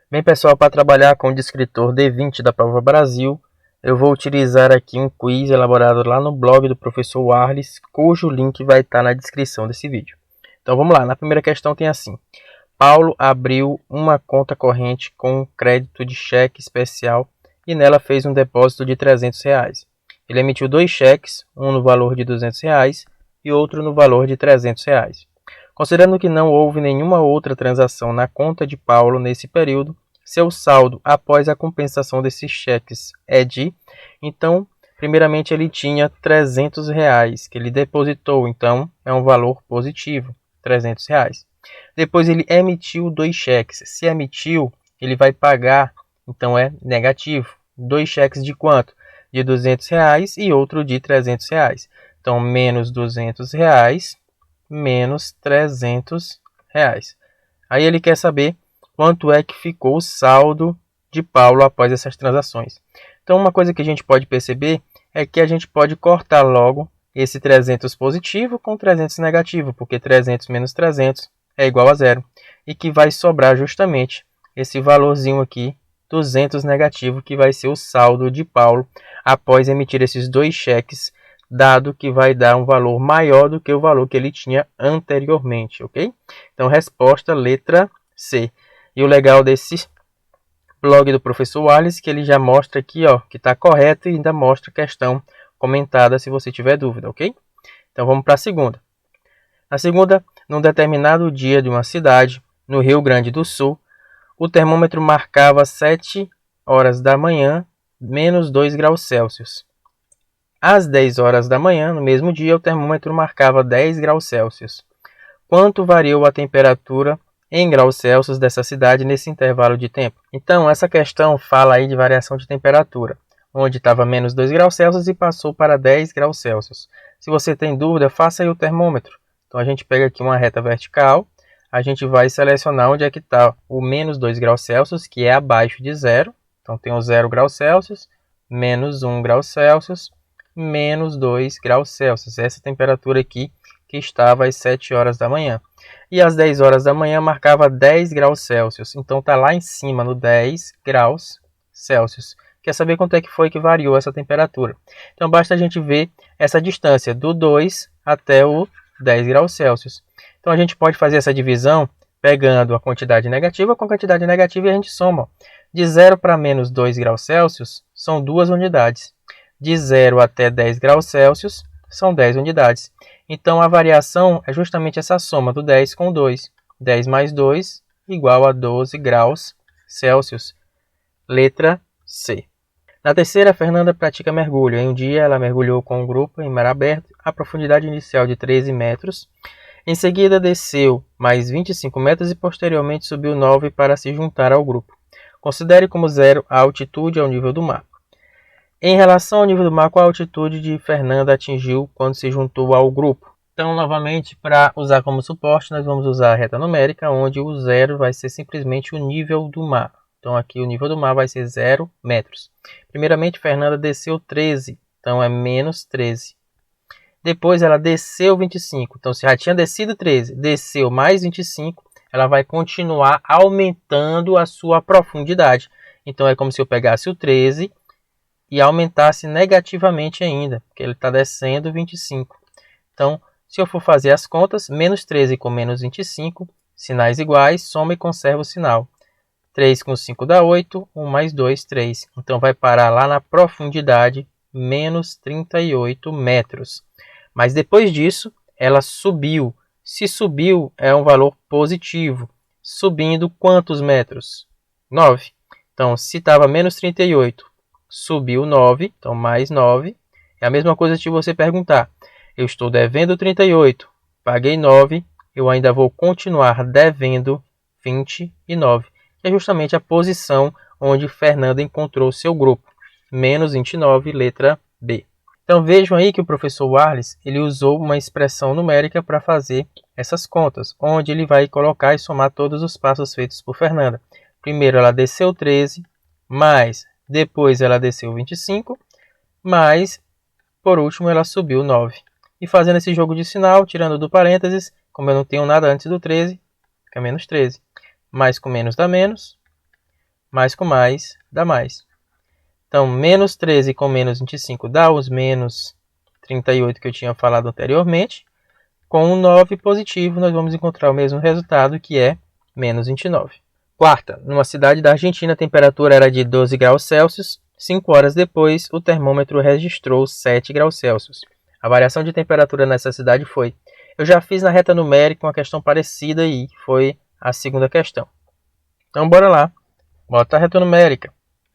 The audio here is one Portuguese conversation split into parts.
Bem, pessoal, para trabalhar com o descritor D20 da Prova Brasil, eu vou utilizar aqui um quiz elaborado lá no blog do professor Warles, cujo link vai estar na descrição desse vídeo. Então vamos lá, na primeira questão tem assim: Paulo abriu uma conta corrente com crédito de cheque especial e nela fez um depósito de R$300. Ele emitiu dois cheques, um no valor de R$200 e outro no valor de R$300. Considerando que não houve nenhuma outra transação na conta de Paulo nesse período, seu saldo após a compensação desses cheques é de... Então, primeiramente ele tinha R$300 que ele depositou, então é um valor positivo, R$300. Depois ele emitiu dois cheques. Se emitiu, ele vai pagar, então é negativo. Dois cheques de quanto? De R$200 e outro de R$300. Então, menos R$200 menos R$300. Aí ele quer saber quanto é que ficou o saldo de Paulo após essas transações. Então, uma coisa que a gente pode perceber é que a gente pode cortar logo esse 300 positivo com 300 negativo, porque 300 menos 300 é igual a zero. E que vai sobrar justamente esse valorzinho aqui, 200 negativo, que vai ser o saldo de Paulo após emitir esses dois cheques, dado que vai dar um valor maior do que o valor que ele tinha anteriormente, ok? Então, resposta letra C. E o legal desse blog do professor Wallace, que ele já mostra aqui, ó, que está correto e ainda mostra a questão comentada se você tiver dúvida, ok? Então, vamos para a segunda. Na segunda, num determinado dia de uma cidade, no Rio Grande do Sul, o termômetro marcava 7 horas da manhã, menos 2 graus Celsius. Às 10 horas da manhã, no mesmo dia, o termômetro marcava 10 graus Celsius. Quanto variou a temperatura em graus Celsius dessa cidade nesse intervalo de tempo? Então, essa questão fala aí de variação de temperatura, onde estava menos 2 graus Celsius e passou para 10 graus Celsius. Se você tem dúvida, faça aí o termômetro. Então, a gente pega aqui uma reta vertical, a gente vai selecionar onde é que está o menos 2 graus Celsius, que é abaixo de zero. Então, tem o 0 graus Celsius, menos 1 grau Celsius, menos 2 graus Celsius. Essa temperatura aqui que estava às 7 horas da manhã. E às 10 horas da manhã marcava 10 graus Celsius. Então está lá em cima no 10 graus Celsius. Quer saber quanto é que foi que variou essa temperatura? Então basta a gente ver essa distância do 2 até o 10 graus Celsius. Então a gente pode fazer essa divisão pegando a quantidade negativa com a quantidade negativa e a gente soma. De 0 para menos 2 graus Celsius são 2 unidades. De 0 até 10 graus Celsius são 10 unidades. Então, a variação é justamente essa soma do 10 com 2. 10 mais 2 igual a 12 graus Celsius. Letra C. Na terceira, a Fernanda pratica mergulho. Em um dia, ela mergulhou com um grupo em mar aberto a profundidade inicial de 13 metros. Em seguida, desceu mais 25 metros e posteriormente subiu 9 para se juntar ao grupo. Considere como zero a altitude ao nível do mar. Em relação ao nível do mar, qual a altitude de Fernanda atingiu quando se juntou ao grupo? Então, novamente, para usar como suporte, nós vamos usar a reta numérica, onde o zero vai ser simplesmente o nível do mar. Então, aqui o nível do mar vai ser 0 metros. Primeiramente, Fernanda desceu 13, então é menos 13. Depois, ela desceu 25. Então, se já tinha descido 13, desceu mais 25, ela vai continuar aumentando a sua profundidade. Então, é como se eu pegasse o 13 e aumentasse negativamente ainda, porque ele está descendo 25. Então, se eu for fazer as contas, menos 13 com menos 25, sinais iguais, soma e conserva o sinal. 3 com 5 dá 8, 1 mais 2, 3. Então, vai parar lá na profundidade, menos 38 metros. Mas depois disso, ela subiu. Se subiu, é um valor positivo. Subindo quantos metros? 9. Então, se estava menos 38, subiu 9, então mais 9. É a mesma coisa se você perguntar: eu estou devendo 38, paguei 9, eu ainda vou continuar devendo 29. Que é justamente a posição onde Fernanda encontrou seu grupo. Menos 29, letra B. Então vejam aí que o professor Warles, ele usou uma expressão numérica para fazer essas contas, onde ele vai colocar e somar todos os passos feitos por Fernanda. Primeiro ela desceu 13, mais depois ela desceu 25, mas por último ela subiu 9. E fazendo esse jogo de sinal, tirando do parênteses, como eu não tenho nada antes do 13, fica menos 13. Mais com menos dá menos. mais com mais dá mais. Então, menos 13 com menos 25 dá os menos 38 que eu tinha falado anteriormente. Com um 9 positivo, nós vamos encontrar o mesmo resultado, que é menos 29. Quarta, numa cidade da Argentina, a temperatura era de 12 graus Celsius. 5 horas depois, o termômetro registrou 7 graus Celsius. A variação de temperatura nessa cidade foi... Eu já fiz na reta numérica uma questão parecida e foi a segunda questão. Então, bora lá. Bota a reta numérica.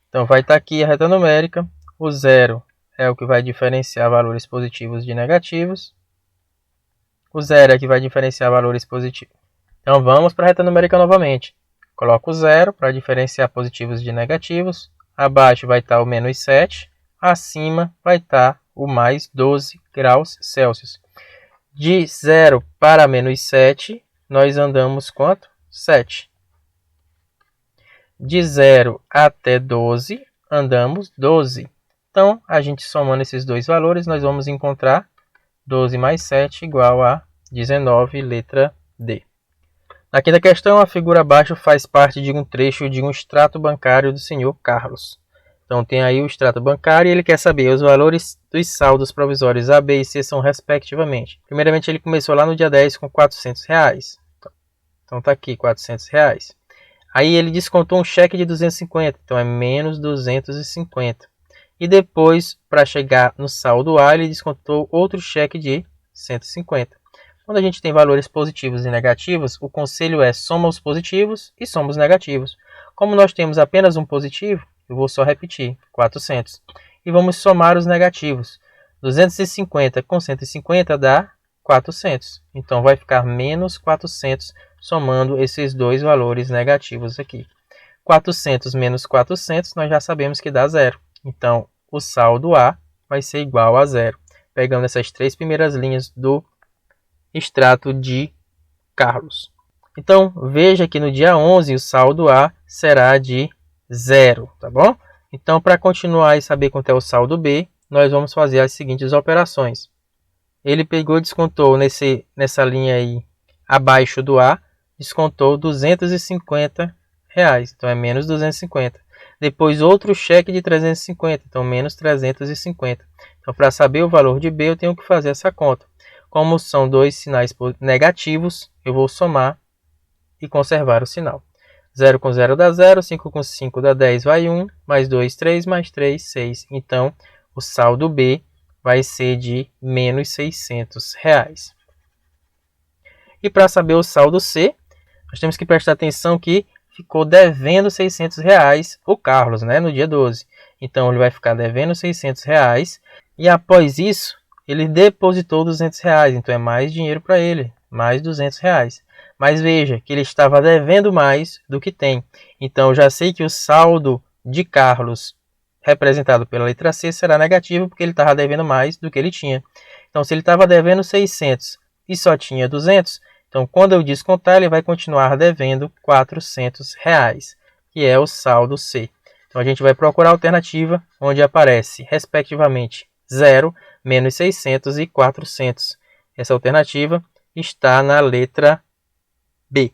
Então, vai estar aqui a reta numérica. O 0 é o que vai diferenciar valores positivos de negativos. O 0 é que vai diferenciar valores positivos. Então, vamos para a reta numérica novamente. Coloco o 0 para diferenciar positivos de negativos. Abaixo vai estar o menos 7. Acima vai estar o mais 12 graus Celsius. De 0 para menos 7, nós andamos quanto? 7. De 0 até 12, andamos 12. Então, a gente somando esses dois valores, nós vamos encontrar 12 mais 7 igual a 19, letra D. Na quinta questão, a figura abaixo faz parte de um trecho de um extrato bancário do senhor Carlos. Então, tem aí o extrato bancário e ele quer saber os valores dos saldos provisórios A, B e C são respectivamente. Primeiramente, ele começou lá no dia 10 com R$400. Então, está aqui, R$400. Aí, ele descontou um cheque de 250, então é menos 250. E depois, para chegar no saldo A, ele descontou outro cheque de 150. Quando a gente tem valores positivos e negativos, o conselho é soma os positivos e soma os negativos. Como nós temos apenas um positivo, eu vou só repetir, 400. E vamos somar os negativos. 250 com 150 dá 400. Então, vai ficar menos 400 somando esses dois valores negativos aqui. 400 menos 400, nós já sabemos que dá 0. Então, o saldo A vai ser igual a 0. Pegando essas três primeiras linhas do extrato de Carlos. Então, veja que no dia 11 o saldo A será de 0, tá bom? Então, para continuar e saber quanto é o saldo B, nós vamos fazer as seguintes operações. Ele pegou e descontou nessa linha aí, abaixo do A, descontou R$250. Então, é menos 250. Depois, outro cheque de 350. Então, menos 350. Então, para saber o valor de B, eu tenho que fazer essa conta. Como são dois sinais negativos, eu vou somar e conservar o sinal. 0 com 0 dá 0, 5 com 5 dá 10, vai 1, mais 2, 3, mais 3, 6. Então, o saldo B vai ser de menos R$600. E para saber o saldo C, nós temos que prestar atenção que ficou devendo R$600 o Carlos, né, no dia 12. Então, ele vai ficar devendo R$600 e após isso, ele depositou R$200. Então, é mais dinheiro para ele, mais R$200. Mas veja que ele estava devendo mais do que tem. Então, eu já sei que o saldo de Carlos, representado pela letra C, será negativo, porque ele estava devendo mais do que ele tinha. Então, se ele estava devendo 600 e só tinha 200, então, quando eu descontar, ele vai continuar devendo R$400, que é o saldo C. Então, a gente vai procurar a alternativa onde aparece, respectivamente, 0, menos 600 e 400. Essa alternativa está na letra B.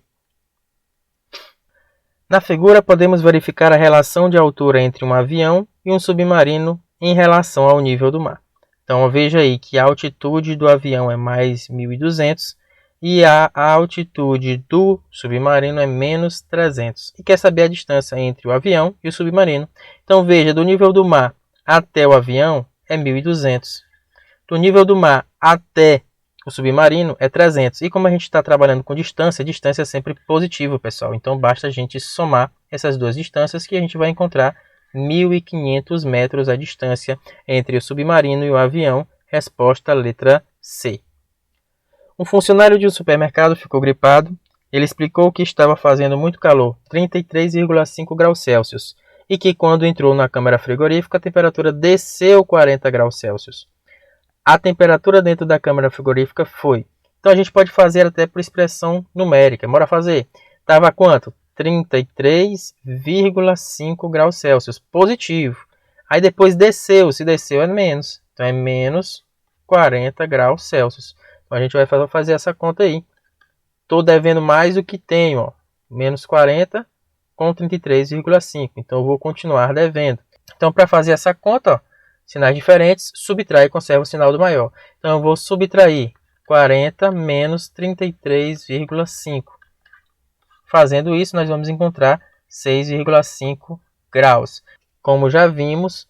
Na figura, podemos verificar a relação de altura entre um avião e um submarino em relação ao nível do mar. Então, veja aí que a altitude do avião é mais 1.200 e a altitude do submarino é menos 300. E quer saber a distância entre o avião e o submarino. Então, veja, do nível do mar até o avião é 1.200. Do nível do mar até o submarino é 300. E como a gente está trabalhando com distância, distância é sempre positivo, pessoal. Então, basta a gente somar essas duas distâncias que a gente vai encontrar 1.500 metros a distância entre o submarino e o avião. Resposta letra C. Um funcionário de um supermercado ficou gripado. Ele explicou que estava fazendo muito calor, 33,5 graus Celsius, e que quando entrou na câmara frigorífica a temperatura desceu 40 graus Celsius. A temperatura dentro da câmara frigorífica foi. Então a gente pode fazer até por expressão numérica. Bora fazer. Estava quanto? 33,5 graus Celsius. Positivo. Aí depois desceu. Se desceu é menos. Então é menos 40 graus Celsius. Então a gente vai fazer essa conta aí. Estou devendo mais do que tenho. Ó. Menos 40 com 33,5. Então, eu vou continuar devendo. Então, para fazer essa conta, ó, sinais diferentes, subtrai e conserva o sinal do maior. Então, eu vou subtrair 40 menos 33,5. Fazendo isso, nós vamos encontrar 6,5 graus. Como já vimos,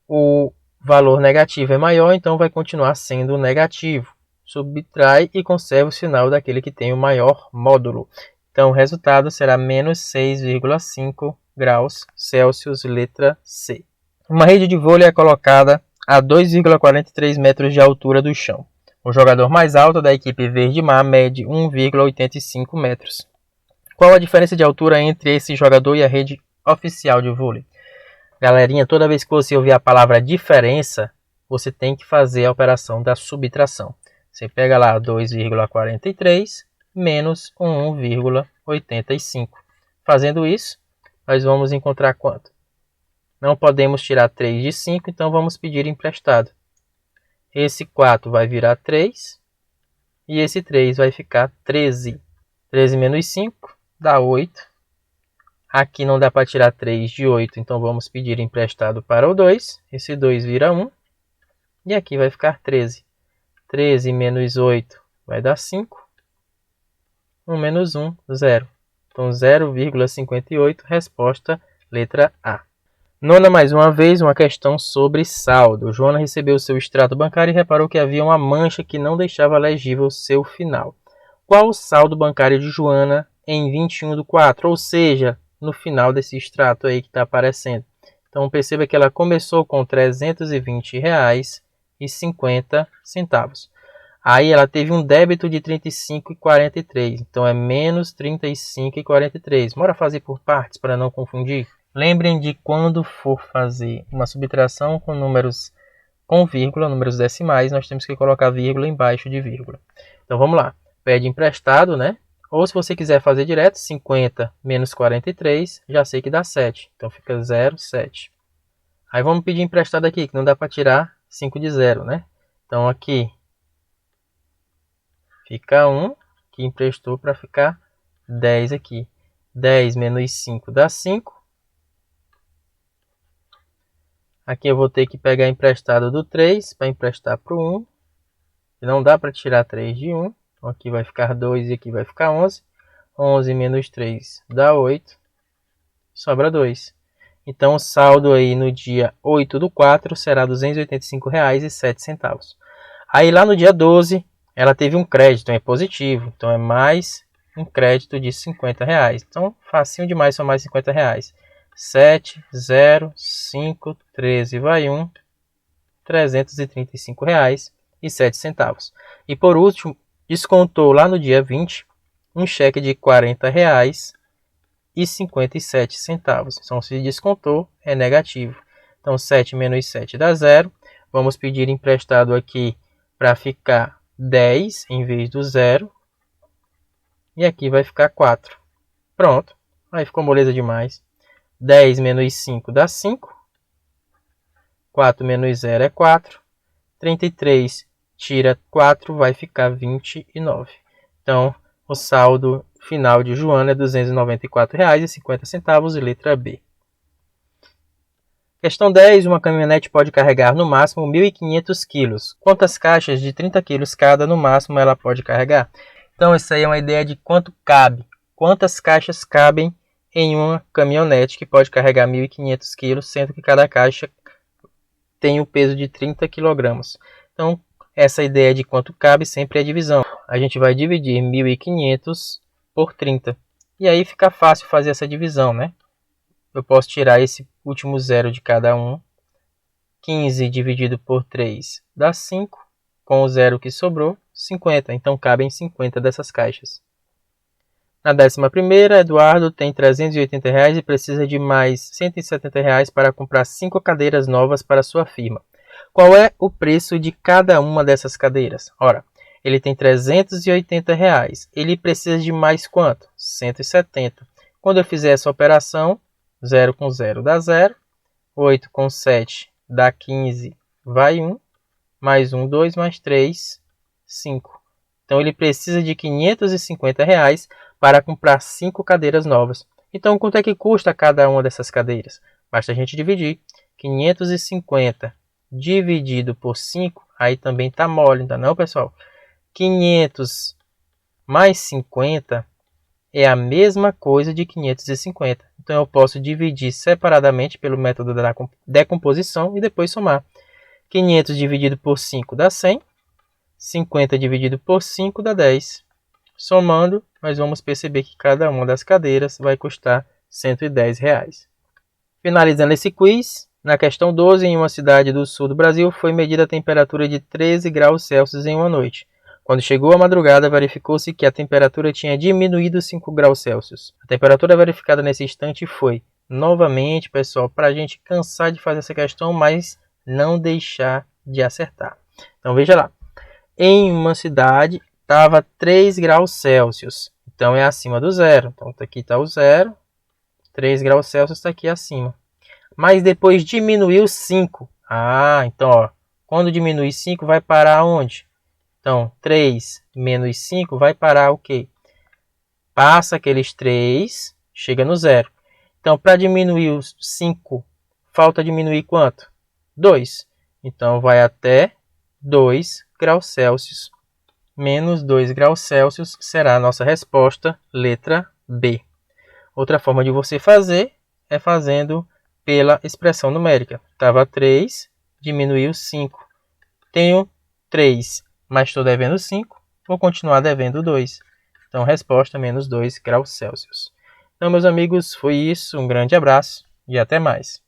o valor negativo é maior, então vai continuar sendo negativo. Subtrai e conserva o sinal daquele que tem o maior módulo. Então, o resultado será menos 6,5 graus Celsius, letra C. Uma rede de vôlei é colocada a 2,43 metros de altura do chão. O jogador mais alto da equipe verde-mar mede 1,85 metros. Qual a diferença de altura entre esse jogador e a rede oficial de vôlei? Galerinha, toda vez que você ouvir a palavra diferença, você tem que fazer a operação da subtração. Você pega lá 2,43 menos 1,85. Fazendo isso, nós vamos encontrar quanto? Não podemos tirar 3 de 5, então vamos pedir emprestado. Esse 4 vai virar 3 e esse 3 vai ficar 13. 13 menos 5 dá 8. Aqui não dá para tirar 3 de 8, então vamos pedir emprestado para o 2. Esse 2 vira 1. E aqui vai ficar 13. 13 menos 8 vai dar 5. 1 menos 1, 0. Então 0,58, resposta letra A. Nona, mais uma vez, uma questão sobre saldo. Joana recebeu seu extrato bancário e reparou que havia uma mancha que não deixava legível seu final. Qual o saldo bancário de Joana em 21/4? Ou seja, no final desse extrato aí que está aparecendo. Então perceba que ela começou com R$ 320,50. Aí ela teve um débito de R$ 35,43. Então é menos R$ 35,43. Bora fazer por partes para não confundir. Lembrem de quando for fazer uma subtração com números com vírgula, números decimais, nós temos que colocar vírgula embaixo de vírgula. Então vamos lá. Pede emprestado, né? Ou se você quiser fazer direto, 50 menos 43, já sei que dá 7. Então fica 0,7. Aí vamos pedir emprestado aqui, que não dá para tirar 5 de 0, né? Então aqui fica 1, que emprestou para ficar 10 aqui. 10 menos 5 dá 5. Aqui eu vou ter que pegar emprestado do 3 para emprestar para o 1. Não dá para tirar 3 de 1. Então aqui vai ficar 2 e aqui vai ficar 11. 11 menos 3 dá 8. Sobra 2. Então o saldo aí no dia 8/4 será R$ 285,07. Aí lá no dia 12 ela teve um crédito, é positivo. Então é mais um crédito de R$ 50. Então facinho demais somar mais R$ 50. 7, 0, 5, 13 vai 1, R$ 335,07. E por último, descontou lá no dia 20 um cheque de R$ 40,57. Então se descontou, é negativo. Então 7 menos 7 dá 0. Vamos pedir emprestado aqui para ficar 10 em vez do 0. E aqui vai ficar 4. Pronto. Aí ficou moleza demais. 10 menos 5 dá 5. 4 menos 0 é 4. 33 tira 4 vai ficar 29. Então, o saldo final de Joana é R$ 294,50, letra B. Questão 10. Uma caminhonete pode carregar no máximo 1.500 kg. Quantas caixas de 30 kg cada no máximo ela pode carregar? Então, isso aí é uma ideia de quanto cabe. Quantas caixas cabem em uma caminhonete que pode carregar 1.500 kg, sendo que cada caixa tem o peso de 30 kg. Então, essa ideia de quanto cabe sempre é divisão. A gente vai dividir 1.500 por 30. E aí fica fácil fazer essa divisão, né? Eu posso tirar esse último zero de cada um. 15 dividido por 3 dá 5. Com o zero que sobrou, 50. Então, cabem 50 dessas caixas. Na 11ª, Eduardo tem R$ 380 e precisa de mais R$ 170 para comprar 5 cadeiras novas para sua firma. Qual é o preço de cada uma dessas cadeiras? Ora, ele tem R$ 380. Ele precisa de mais quanto? 170. Quando eu fizer essa operação, 0 com 0 dá 0. 8 com 7 dá 15, vai 1. Mais 1, 2, mais 3, 5. Então, ele precisa de R$ 550 para comprar 5 cadeiras novas. Então, quanto é que custa cada uma dessas cadeiras? Basta a gente dividir. 550 dividido por 5, aí também tá mole, ainda não, pessoal? 500 mais 50 é a mesma coisa de 550. Então, eu posso dividir separadamente pelo método da decomposição e depois somar. 500 dividido por 5 dá 100. 50 dividido por 5 dá 10. Somando, nós vamos perceber que cada uma das cadeiras vai custar R$110. Finalizando esse quiz, na questão 12, em uma cidade do sul do Brasil, foi medida a temperatura de 13 graus Celsius em uma noite. Quando chegou a madrugada, verificou-se que a temperatura tinha diminuído 5 graus Celsius. A temperatura verificada nesse instante foi, novamente, pessoal, para a gente cansar de fazer essa questão, mas não deixar de acertar. Então, veja lá. Em uma cidade, estava 3 graus Celsius. Então, é acima do zero. Então, aqui está o zero. 3 graus Celsius está aqui acima. Mas depois diminuiu 5. Então, ó, quando diminui 5, vai parar onde? Então, 3 menos 5 vai parar o quê? Passa aqueles 3, chega no zero. Então, para diminuir os 5, falta diminuir quanto? 2. Então, vai até 2 graus Celsius. Menos 2 graus Celsius será a nossa resposta, letra B. Outra forma de você fazer é fazendo pela expressão numérica. Estava 3, diminuiu 5. Tenho 3, mas estou devendo 5. Vou continuar devendo 2. Então, resposta, menos 2 graus Celsius. Então, meus amigos, foi isso. Um grande abraço e até mais.